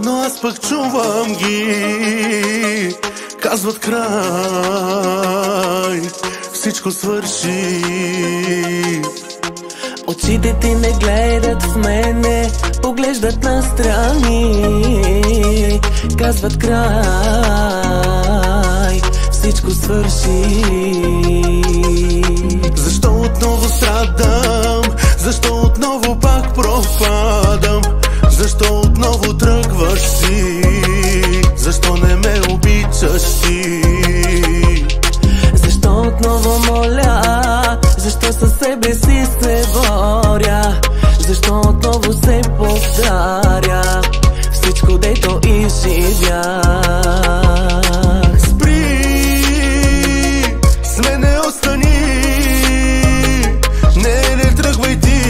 но аз пък чувам ги. Казват край, всичко свърши. Очите ти не гледат в мене, поглеждат настрани. Казват край, всичко свърши. Защо отново страдам? Защо отново пак пропадам? Защо отново тръгваш си? Защо не ме обичаш ти? Защо отново моля? Защо със себе си се боря? Защо отново се повтаря всичко, дето изживях? Спри, с мене остани. Не тръгвай ти.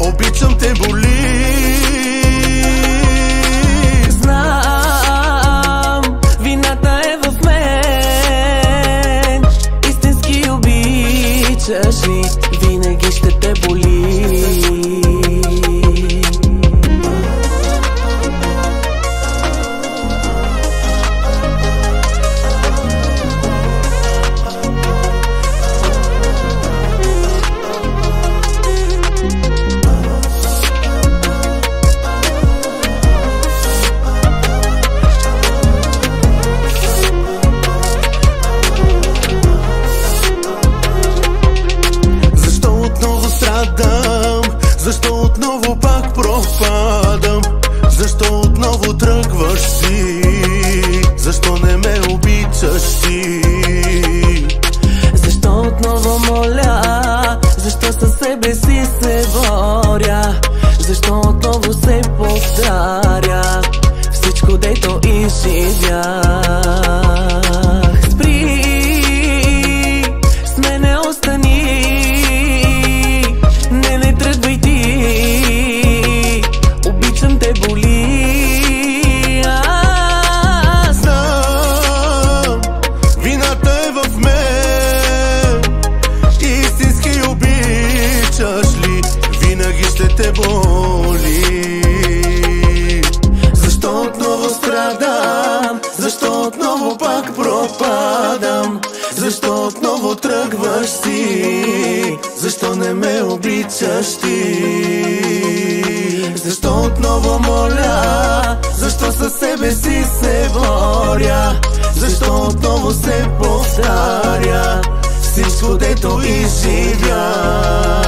Обичам те, боли. Знам, вината е в мен. Истински обичаш ли, винаги ще те боли. Защо отново пак пропадам? Защо отново тръгваш си? Защо не ме обичаш ти? Защо отново моля? Защо със себе си се боря? Защо отново се повтаря всичко, дето изживях? Спри, с мене остани. Не тръгвай ти. Обичам те, боли. Знам, вината е в мен. Истински обичаш ли, винаги ще те боли. Защо отново страдам? Защо отново пак пропадам? Защо отново тръгваш си? Защо не ме обичаш ти? Защо отново моля? Защо със себе си се боря? Защо отново се повтаря всичко, дето изживях?